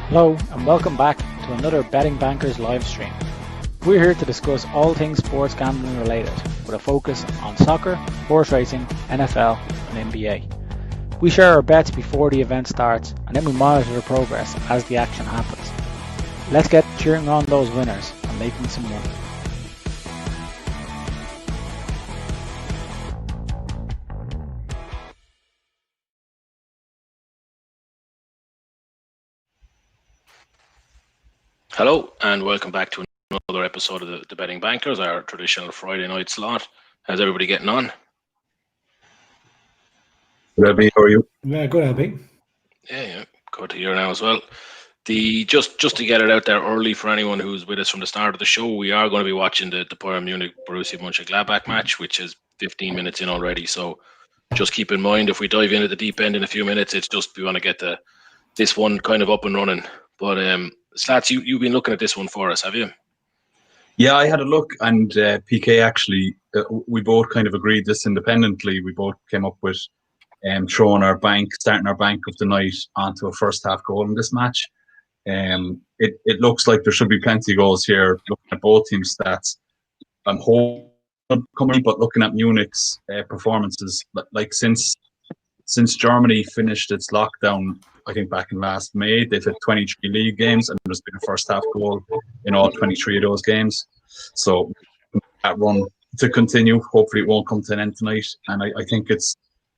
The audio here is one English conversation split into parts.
Hello and welcome back to another Betting Bankers live stream. We're here to discuss all things sports gambling related with a focus on soccer, horse racing, NFL and NBA. We share our bets before the event starts and then we monitor the progress as the action happens. Let's get cheering on those winners and making some money. Hello and welcome back to another episode of the Betting Bankers, our traditional Friday night slot. How's everybody getting on? Good, Abby. How are you? Yeah, good, Abby. Yeah, good to hear now as well. Just to get it out there early for anyone who's with us from the start of the show, we are going to be watching the Bayern Munich Borussia Moenchengladbach match, which is 15 minutes in already. So just keep in mind, if we dive into the deep end in a few minutes, it's just we want to get this one kind of up and running. But Slats, you've been looking at this one for us, have you? Yeah, I had a look, and PK actually, we both kind of agreed this independently. We both came up with starting our bank of the night onto a first half goal in this match. It looks like there should be plenty of goals here. Looking at both teams' stats, I'm hoping coming, but looking at Munich's performances, like since Germany finished its lockdown, I think back in last May, they've had 23 league games and there's been a first half goal in all 23 of those games. So that run to continue. Hopefully it won't come to an end tonight. And I think it's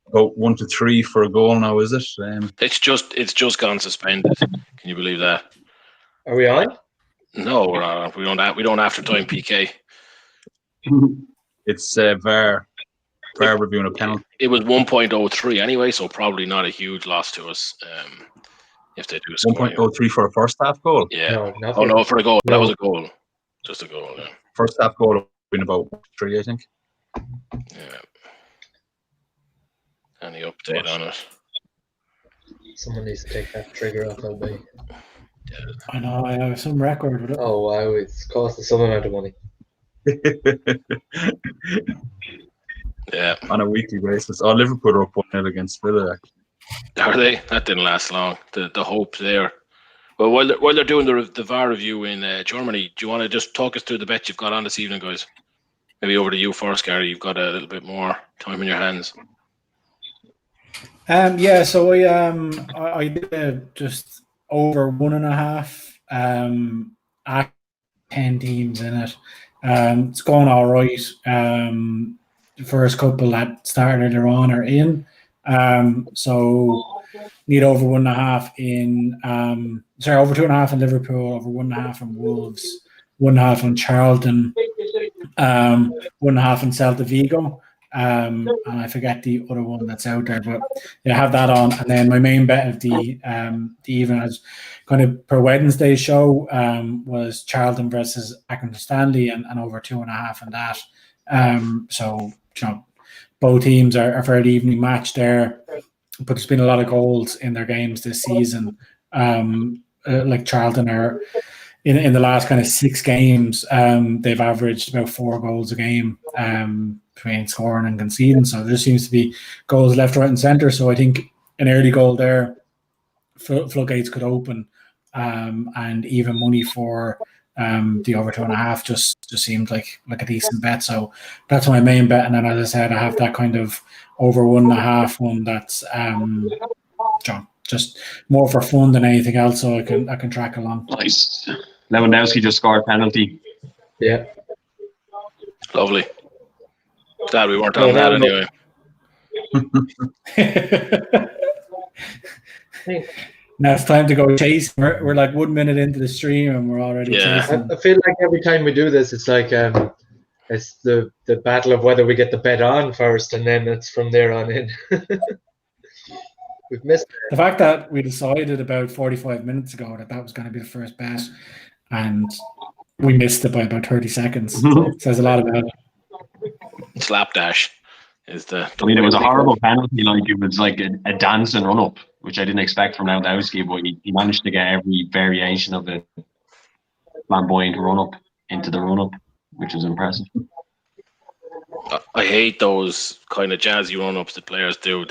about 1-3 for a goal now, is it? It's just gone suspended. Can you believe that? Are we on? No, we're not. We don't have to time PK. It's VAR reviewing a penalty. It was 1.03 anyway, so probably not a huge loss to us. If they do score 1.03 for a first half goal. Yeah. No, for a goal. No. That was a goal. Just a goal. Yeah. First half goal would have been about 3, I think. Yeah. Any update on it? Someone needs to take that trigger off LB. Yeah. I know, I have some record with it. Oh wow, it's costing some amount of money. Yeah. On a weekly basis. Oh, Liverpool are up 1-0 against Villa. Are they? That didn't last long. The hope there. Well, while they're doing the VAR review in Germany, do you want to just talk us through the bet you've got on this evening, guys? Maybe over to you first, Gary. You've got a little bit more time in your hands. Yeah, so I did just over 1.5 at 10 teams in it. It's going all right. The first couple that started earlier on are in. So need over 1.5 in over 2.5 in Liverpool, over 1.5 in Wolves, 1.5 on Charlton, 1.5 in Celta Vigo. And I forget the other one that's out there, but I have that on. And then my main bet of the evening, as kind of per Wednesday's show, was Charlton versus Accrington Stanley and over 2.5 in that. So both teams are fairly evenly matched there, but there's been a lot of goals in their games this season. Like Charlton are in the last kind of 6 games, they've averaged about 4 goals a game between scoring and conceding. So there seems to be goals left, right, and centre. So I think an early goal there, floodgates could open, and even money for the over 2.5 just seemed like a decent bet. So that's my main bet. And then, as I said, I have that kind of over 1.5 one that's just more for fun than anything else, so I can track along. Nice. Lewandowski just scored a penalty. Yeah. Lovely. Glad we weren't on that anyway. Now it's time to go chase. We're like 1 minute into the stream and we're already chasing. I feel like every time we do this, it's like it's the battle of whether we get the bet on first, and then it's from there on in. We've missed the fact that we decided about 45 minutes ago that was going to be the first bet, and we missed it by about 30 seconds. Says a lot about it. Slapdash is the. I mean, it was a horrible penalty. Like it was like a dancing run up, which I didn't expect from Lewandowski, but he managed to get every variation of the flamboyant run up into the run up, which was impressive. I hate those kind of jazzy run ups that players do.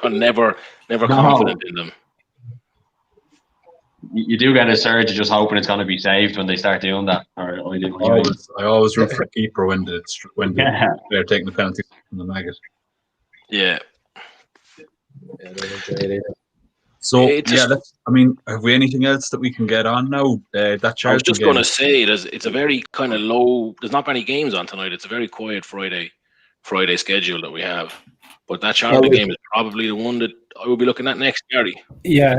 I'm never confident in them. You do get a surge of just hoping it's going to be saved when they start doing that. Or I do anyway. I always root for the keeper when Yeah. they're taking the penalty from the maggot. Yeah. Yeah, I don't enjoy it either. So It just- have we anything else that we can get on now? That I was Charlton just game. going to say, it's a very kind of low. There's not many games on tonight. It's a very quiet Friday schedule that we have. But that Charlton game is probably the one that I will be looking at next, Gary. Yeah,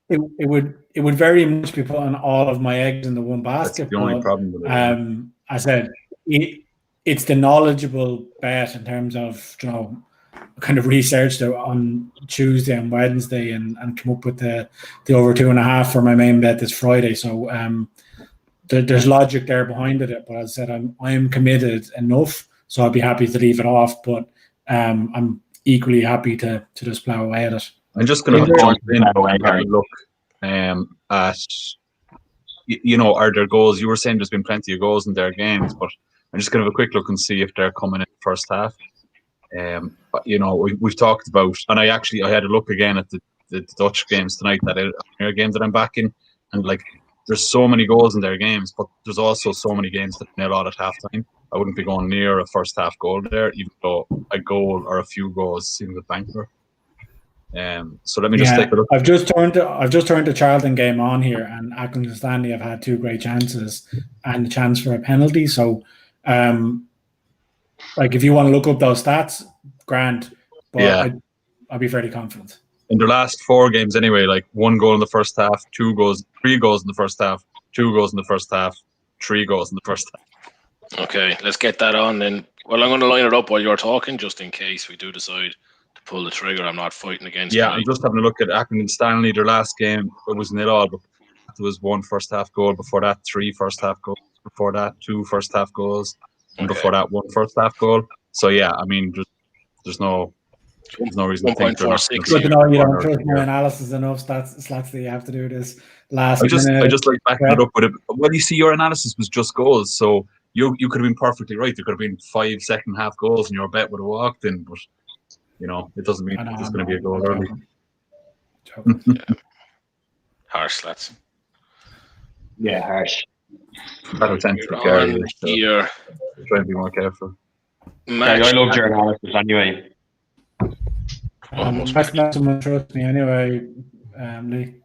it would very much be putting all of my eggs in the one That's basket. the only but, problem with it. I said it's the knowledgeable bet in terms of kind of researched it on Tuesday and Wednesday and come up with the over 2.5 for my main bet this Friday. So there's logic there behind it. But as I said, I'm committed enough, so I'd be happy to leave it off. But I'm equally happy to just plow away at it. I'm just going to jump in and have a look at, are there goals? You were saying there's been plenty of goals in their games, but I'm just going to have a quick look and see if they're coming in the first half. We've talked about, and I had a look again at the Dutch games tonight, that game that I'm back in, and there's so many goals in their games, but there's also so many games that nil out at halftime. I wouldn't be going near a first half goal there, even though a goal or a few goals seem the banker. So let me just take a look. I've just turned the Charlton game on here, and Ackland and Stanley have had 2 great chances and a chance for a penalty. So, if you want to look up those stats, grand. But I'll be fairly confident. In their last 4 games, anyway, 1 goal in the first half, 3 goals in the first half, 2 goals in the first half, 3 goals in the first half. Okay, let's get that on then. Well, I'm going to line it up while you're talking, just in case we do decide to pull the trigger. I'm not fighting against. Yeah, I'm just having a look at Ackland and Stanley. Their last game, it was 0-0, but there was 1 first half goal. Before that, 3 first half goals. Before that, 2 first half goals. And before that, 1 first half goal. So yeah, there's no reason to think. 1.46. Good to know you don't trust my analysis enough. That's that you have to do this last. I just like backing it up with it. Well, you see, your analysis was just goals, so you could have been perfectly right. There could have been 5 second half goals, and your bet would have walked in. But it doesn't mean there's going to be a goal early. Harsh, lads. Yeah, harsh. That'll tend to carry it, so here. try and be more careful. I loved your analysis anyway. Someone trust me anyway, Lee.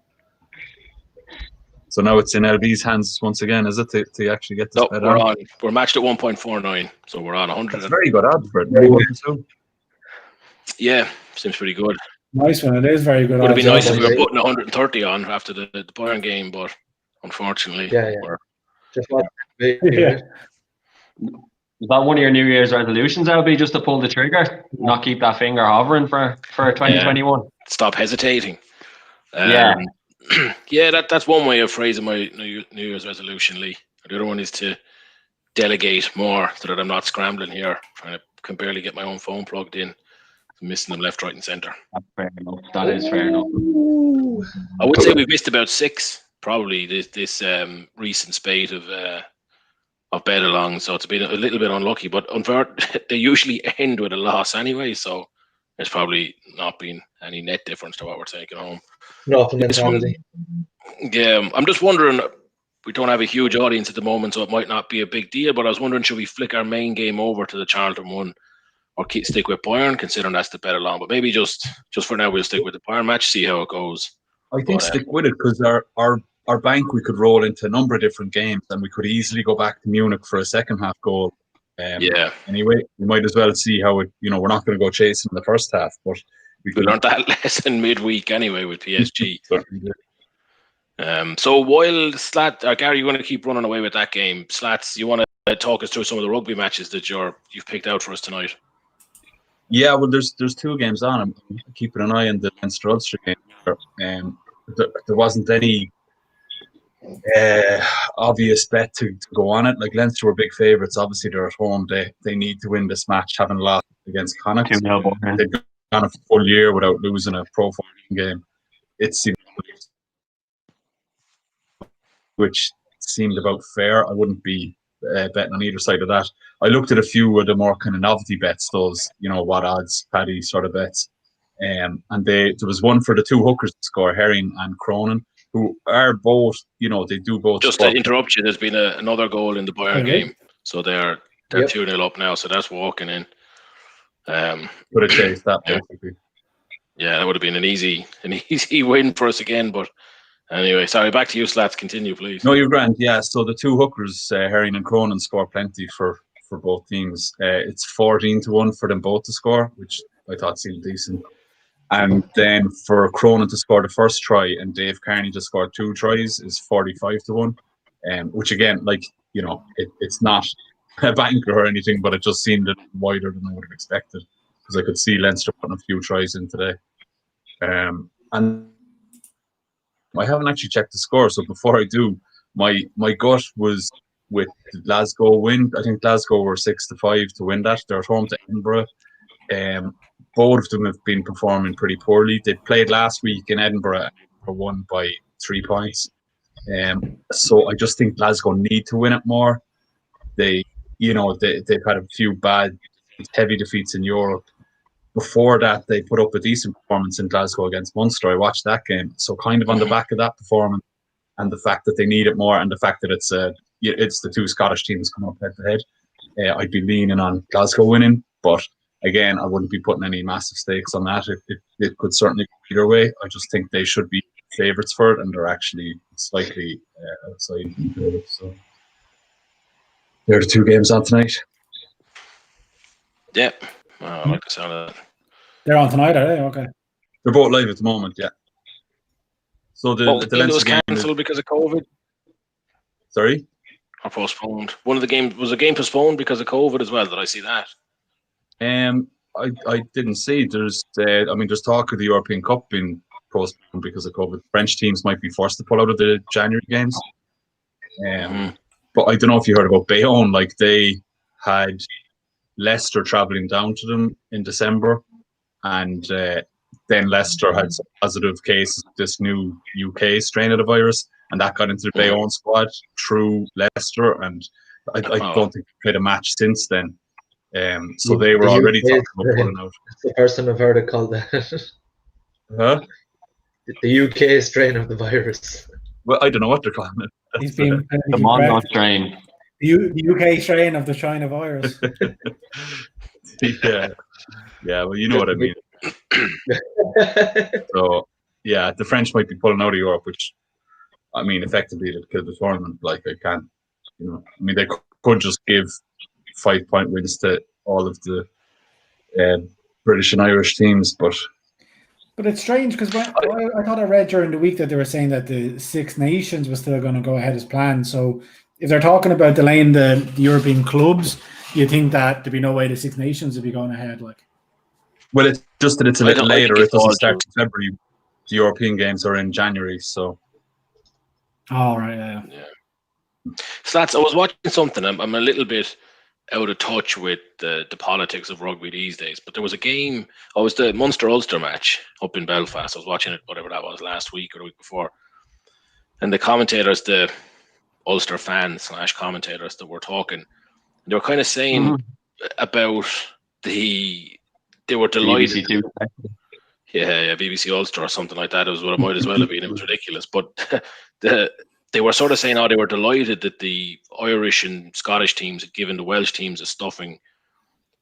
So now it's in LB's hands once again, is it, to actually get this bet on? We're matched at 1.49, so we're on 100. That's very good odds for it. Yeah, seems pretty good. Nice one. It is very good. Would have been nice if we were putting 130 on after the Bayern game, but unfortunately, just like Is that one of your New Year's resolutions, LB, just to pull the trigger, not keep that finger hovering for 2021? Stop hesitating. Yeah, that's one way of phrasing my New Year's resolution, Lee. The other one is to delegate more so that I'm not scrambling here, can barely get my own phone plugged in, missing them left, right, and centre. That's fair enough. That is fair enough. I would say we've missed about 6, probably this recent spate of bet along, so it's been a little bit unlucky, but they usually end with a loss anyway, so there's probably not been any net difference to what we're taking home. Not the mentality. Yeah, I'm just wondering, we don't have a huge audience at the moment, so it might not be a big deal, but I was wondering, should we flick our main game over to the Charlton one or stick with Bayern, considering that's the bet along? But maybe just for now, we'll stick with the Bayern match, see how it goes. I think stick with it, because our bank, we could roll into a number of different games, and we could easily go back to Munich for a second half goal. Anyway, we might as well see how it. We're not going to go chasing in the first half, but we learned that lesson midweek anyway with PSG. So while Gary, you want to keep running away with that game? Slats, you want to talk us through some of the rugby matches that you've picked out for us tonight? Yeah, well, there's 2 games on. I'm keeping an eye on the Leinster-Ulster game. There wasn't any obvious bet to go on it. Leinster were big favourites. Obviously, they're at home. They need to win this match, having lost against Connacht. They've gone a full year without losing a Pro 14 game. Which seemed about fair. I wouldn't be betting on either side of that. I looked at a few of the more kind of novelty bets, those what odds, Paddy sort of bets, and there was one for the 2 hookers to score, Herring and Cronin. who are both, they do both. Just to interrupt you, there's been another goal in the Bayern game, so they're 2-0 up now. So that's walking in. Could have chased that basically. Yeah, that would have been an easy win for us again. But anyway, sorry, back to you, Slats. Continue, please. No, you're grand. Yeah, so the two hookers, Herring and Cronin, score plenty for both teams. It's 14-1 for them both to score, which I thought seemed decent. And then for Cronin to score the first try and Dave Kearney to score 2 tries is 45-1. Which again, it's not a banker or anything, but it just seemed a little wider than I would have expected, because I could see Leinster putting a few tries in today. And I haven't actually checked the score, so before I do, my gut was with the Glasgow win. I think Glasgow were 6-5 to win that. They're at home to Edinburgh. Both of them have been performing pretty poorly. They played last week in Edinburgh and won by 3 points. So I just think Glasgow need to win it more. They've had a few bad, heavy defeats in Europe. Before that, they put up a decent performance in Glasgow against Munster. I watched that game. So kind of on the back of that performance and the fact that they need it more and the fact that it's the two Scottish teams coming up head to head, I'd be leaning on Glasgow winning. But again, I wouldn't be putting any massive stakes on that. It could certainly go either way. I just think they should be favourites for it, and they're actually slightly outside. So they're the 2 games on tonight. Yeah, I like the sound of that. They're on tonight, are they? Okay. They're both live at the moment, yeah. So the game was cancelled because of COVID. Sorry? Or postponed. One of the games was a game postponed because of COVID as well. Did I see that? I didn't see. There's talk of the European Cup being postponed because of COVID. French teams might be forced to pull out of the January games. But I don't know if you heard about Bayonne. Like, they had Leicester travelling down to them in December, and then Leicester had some positive cases of this new UK strain of the virus, and that got into the Bayonne squad through Leicester, and I don't think they played a match since then. So they were already talking about pulling out. That's the first time I've heard it called that. Huh? The UK strain of the virus. Well, I don't know what they're calling it. He's been the Mondo strain. The UK strain of the China virus. Yeah. Well, you know what I mean. So, yeah, the French might be pulling out of Europe, which, I mean, effectively they'd kill the tournament. Like, I can't, they could just give 5-point wins to all of the British and Irish teams, but it's strange because I thought I read during the week that they were saying that the Six Nations was still going to go ahead as planned. So if they're talking about delaying the European clubs, you think that there'd be no way the Six Nations would be going ahead? Like, well, it's just that it's a little later. It doesn't start in February. The European games are in January, so. Oh, right, yeah. Slats, I was watching something. I'm a little bit out of touch with the politics of rugby these days, but there was a game. It was the Munster-Ulster match up in Belfast. I was watching it, whatever that was, last week or the week before, and the commentators, the Ulster fans / commentators that were talking, they were kind of saying about they were delighted. BBC yeah, BBC Ulster or something like that. It was what it might as well have been. It was ridiculous, but they were sort of saying, they were delighted that the Irish and Scottish teams had given the Welsh teams a stuffing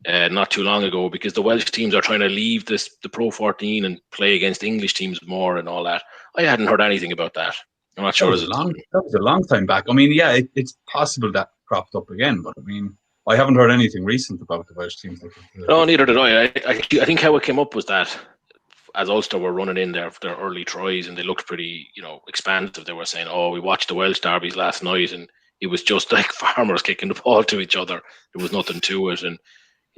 not too long ago, because the Welsh teams are trying to leave the Pro 14 and play against English teams more and all that. I hadn't heard anything about that. I'm not sure. That was a long time back. I mean, yeah, it's possible that cropped up again, but I mean, I haven't heard anything recent about the Welsh teams. No, neither did I. I think how it came up was that as Ulster were running in their early tries and they looked pretty, expansive, they were saying, we watched the Welsh derbies last night and it was just like farmers kicking the ball to each other. There was nothing to it. And,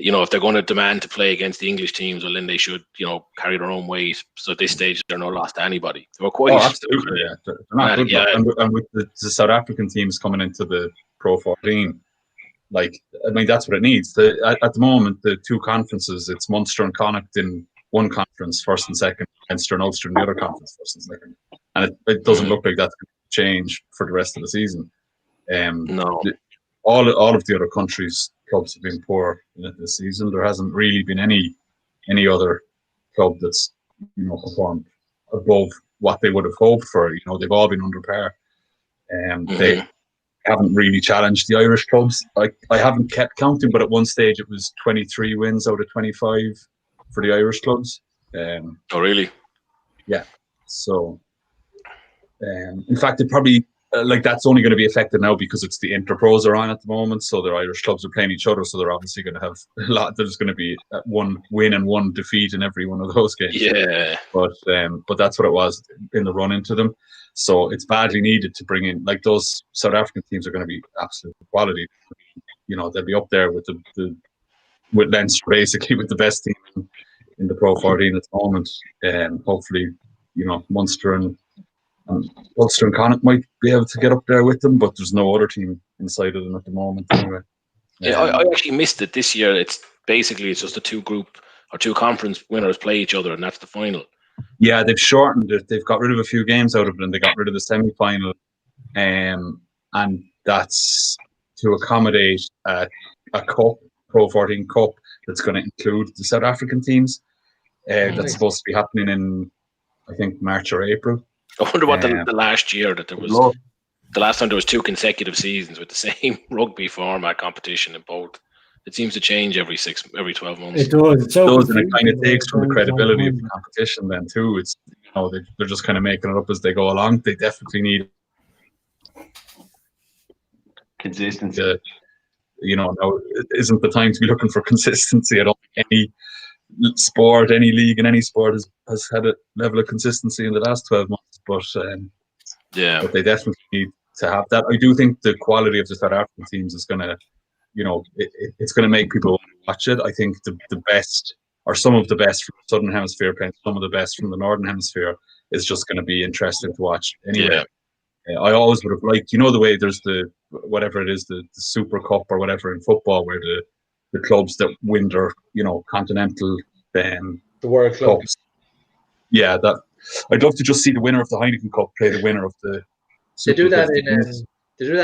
if they're going to demand to play against the English teams, well, then they should, carry their own weight. So at this stage, they're not lost to anybody. They were quite... absolutely, yeah. They're not good. Yeah. And with the South African teams coming into the Pro 14, that's what it needs. At the moment, the two conferences, it's Munster and Connacht in one conference, first and second, Leinster and Ulster in the other conference, first and second. And it doesn't look like that's going to change for the rest of the season. No. All of the other countries' clubs have been poor this season. There hasn't really been any other club that's performed above what they would have hoped for. They've all been under par. They haven't really challenged the Irish clubs. I haven't kept counting, but at one stage it was 23 wins out of 25 for the Irish clubs. Oh, really? Yeah. So, in fact, it probably that's only going to be affected now because it's the Interpros are on at the moment. So the Irish clubs are playing each other. So they're obviously going to have a lot. There's going to be one win and one defeat in every one of those games. Yeah. But that's what it was in the run into them. So it's badly needed to bring in, those South African teams are going to be absolute quality. They'll be up there with with Leinster, basically with the best team in the Pro 14 at the moment. Hopefully, Munster and Ulster and Connacht might be able to get up there with them, but there's no other team inside of them at the moment anyway. Yeah, I actually missed it this year. It's just the two conference winners play each other, and that's the final. Yeah, they've shortened it. They've got rid of a few games out of it, and they got rid of the semi-final, and that's to accommodate a cup, Pro 14 Cup, that's going to include the South African teams. That's supposed to be happening in, I think, March or April. I wonder what the last year that there was. The last time there was 2 consecutive seasons with the same rugby format competition in both. It seems to change every 12 months. It does. It's and it kind of takes from the credibility of the competition then too. It's they're just kind of making it up as they go along. They definitely need consistency. Now isn't the time to be looking for consistency. I don't think any sport, any league in any sport has had a level of consistency in the last 12 months. But but they definitely need to have that. I do think the quality of the South African teams is going to, it's going to make people watch it. I think the best, or some of the best from the Southern Hemisphere playing some of the best from the Northern Hemisphere is just going to be interesting to watch anyway. Yeah. I always would have liked, the way there's the Super Cup or whatever in football, where the clubs that win their, continental the World Cups. Yeah, that I'd love to just see the winner of the Heineken Cup play the winner of the They do that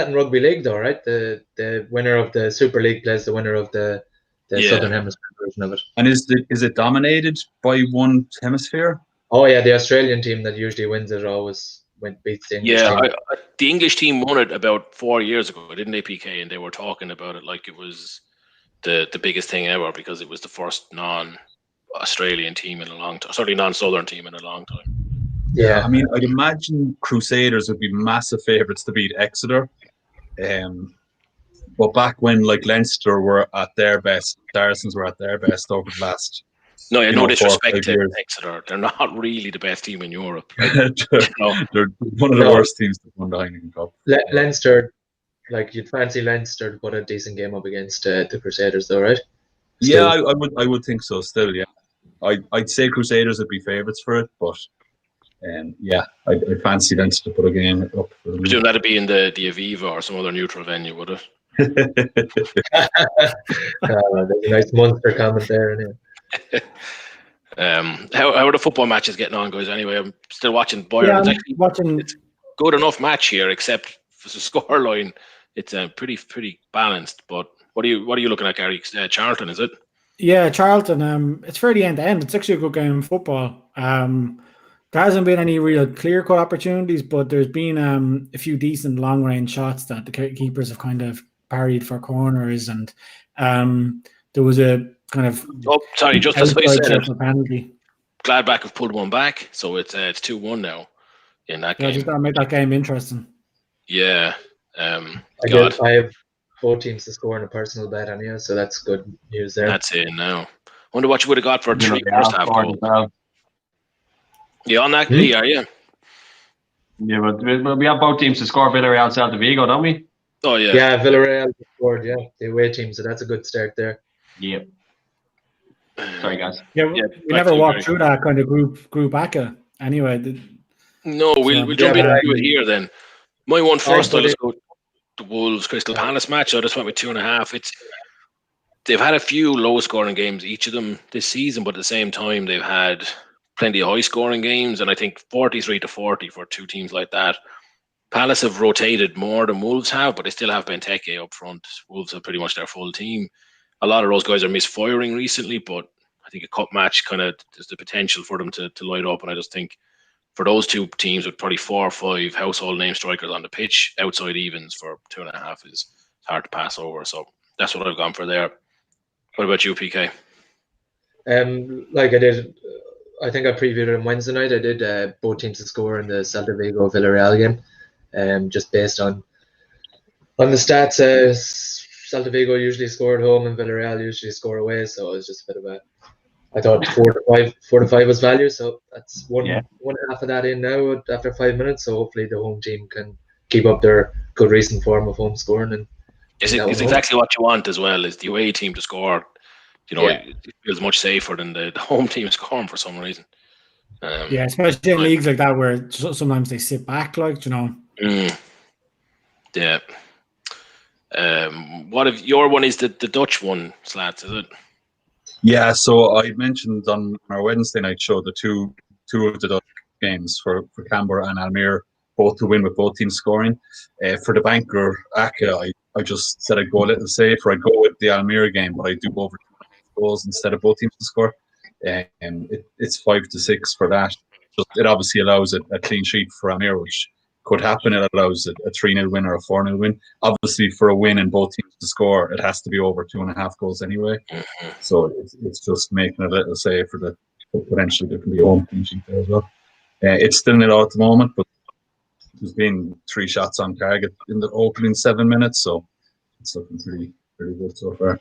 in rugby league, though, right? The winner of the Super League plays the winner of the Southern Hemisphere version of it. And is it dominated by one hemisphere? Oh yeah, the Australian team that usually wins it always beats the English team. The English team won it about 4 years ago, didn't they, PK? And they were talking about it like it was the biggest thing ever because it was the first non-Australian team in a long time. Sorry, non-Southern team in a long time. Yeah, I mean, I'd imagine Crusaders would be massive favourites to beat Exeter. But back when Leinster were at their best, Saracens were at their best over the last. No disrespect to Exeter. They're not really the best team in Europe. They're one of the worst teams to win the Heineken Cup. Leinster, you'd fancy Leinster to put a decent game up against the Crusaders, though, right? Still. Yeah, I would think so. Still, yeah, I'd say Crusaders would be favourites for it, but. I'd fancy Leinster to put a game up. I presume that'd be in the Aviva or some other neutral venue, would it? There's a nice Munster comment there. Anyway. How are the football matches getting on, guys? Anyway, I'm still watching Bayern. It's a good enough match here, except for the scoreline. It's pretty balanced. But what are you looking at, Gary? Charlton, is it? Yeah, Charlton. It's fairly end to end. It's actually a good game of football. There hasn't been any real clear-cut opportunities, but there's been a few decent long-range shots that the keepers have kind of parried for corners, and there was a kind of... Oh, sorry, just as I said it, Gladbach have pulled one back, so it's 2-1 now in that game. Just got to make that game interesting. Yeah. I have 4 teams to score in a personal bet on you, so that's good news there. That's it now. Wonder what you would have got for a 3 first half goal. You on that, Lee, are you? Yeah, but we have both teams to score. Villarreal, Celta Vigo, don't we? Oh, yeah. Yeah, Villarreal scored, the away team, so that's a good start there. Yep. Sorry, guys. Yeah, we never walked through that kind of group ACA anyway. No, we'll jump into it here then. My one first, I'll just go the Wolves Crystal Palace match. I just went with 2.5. They've had a few low scoring games, each of them this season, but at the same time, they've had plenty of high-scoring games, and I think 43-40 for 2 teams like that. Palace have rotated more than Wolves have, but they still have Benteke up front. Wolves have pretty much their full team. A lot of those guys are misfiring recently, but I think a cup match kind of there's the potential for them to light up, and I just think for those two teams with probably 4 or 5 household name strikers on the pitch, outside evens for 2.5 is hard to pass over. So that's what I've gone for there. What about you, PK? Like I did, I think I previewed it on Wednesday night. I did both teams to score in the Celta Vigo Villarreal game, just based on the stats. Celta Vigo usually score at home and Villarreal usually score away, so it was just a bit of a. I thought 4 to 5 was value, so that's one half of that in now after 5 minutes. So hopefully the home team can keep up their good recent form of home scoring. And it's exactly what you want as well, is the away team to score. It feels much safer than the home team scoring for some reason. Especially in leagues like that where sometimes they sit back, Yeah. What if your one is the Dutch one, Slats, is it? Yeah, so I mentioned on our Wednesday night show the two of the Dutch games for Canberra and Almere, both to win with both teams scoring. For the banker, Aka, I just said I'd go a little safer. I'd go with the Almere game, but I do go over 2 goals instead of both teams to score. It's 5 to 6 for that. It obviously allows a clean sheet for Almere, which could happen. It allows a 3-0 win or a 4-0 win. Obviously, for a win and both teams to score, it has to be over 2.5 goals anyway. So it's just making it a little safer that potentially there can be a home clean sheet there as well. It's still 0 at the moment, but there's been 3 shots on target in the opening 7 minutes, so it's looking pretty good so far.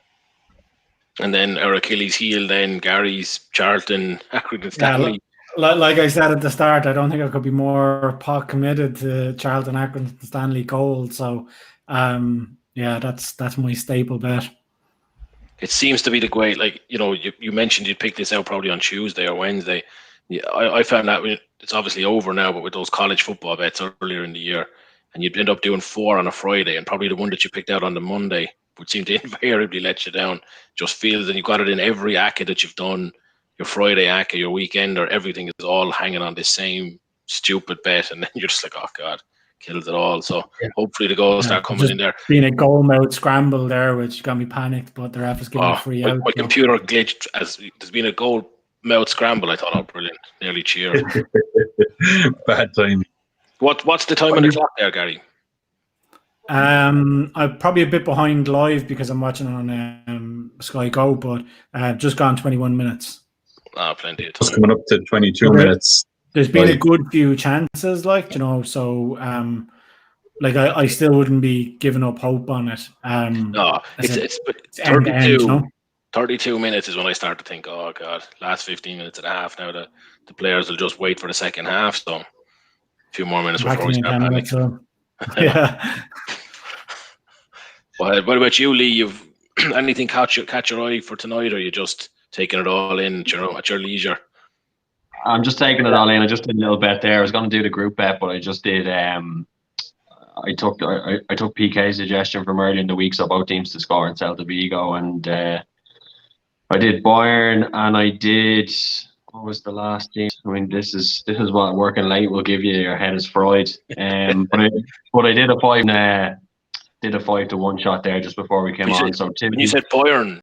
And then our Achilles heel, then Gary's Charlton, Accrington Stanley. Like I said at the start, I don't think I could be more pot committed to Charlton, Accrington Stanley Gold. So, that's my staple bet. It seems to be the great, you mentioned you'd pick this out probably on Tuesday or Wednesday. Yeah, I found that it's obviously over now, but with those college football bets earlier in the year, and you'd end up doing 4 on a Friday, and probably the one that you picked out on the Monday would seem to invariably let you down. Just feels that you've got it in every ACCA that you've done. Your Friday ACCA, your weekend, or everything is all hanging on this same stupid bet, and then you're just like, oh God, killed it all. So hopefully the goals start coming in there. Being a goal mouth scramble there, which got me panicked, but the ref was giving a free out. My computer glitched as there's been a goal mouth scramble. I thought, oh, brilliant, nearly cheered. Bad time. What's the time on the clock there, Gary? I'm probably a bit behind live because I'm watching on Sky Go, but just gone 21 minutes. Plenty of time. It's coming up to 22 minutes. There's been a good few chances, so I still wouldn't be giving up hope on it. It's 32. 32 minutes is when I start to think, oh God, last 15 minutes and a half now. The players will just wait for the second half, so a few more minutes before we start panicking. Yeah. What about you, Lee? You've anything catch your eye for tonight, or are you just taking it all in at your leisure? I'm just taking it all in. I just did a little bet there. I was going to do the group bet, but I just did. I took PK's suggestion from early in the week, so both teams to score in Celta Vigo, and I did Bayern, and I did. What was the last game? I mean, this is what working late will give you. Your head is fried. But I did a 5 to 1 shot there just before we came on. So when you said Bayern,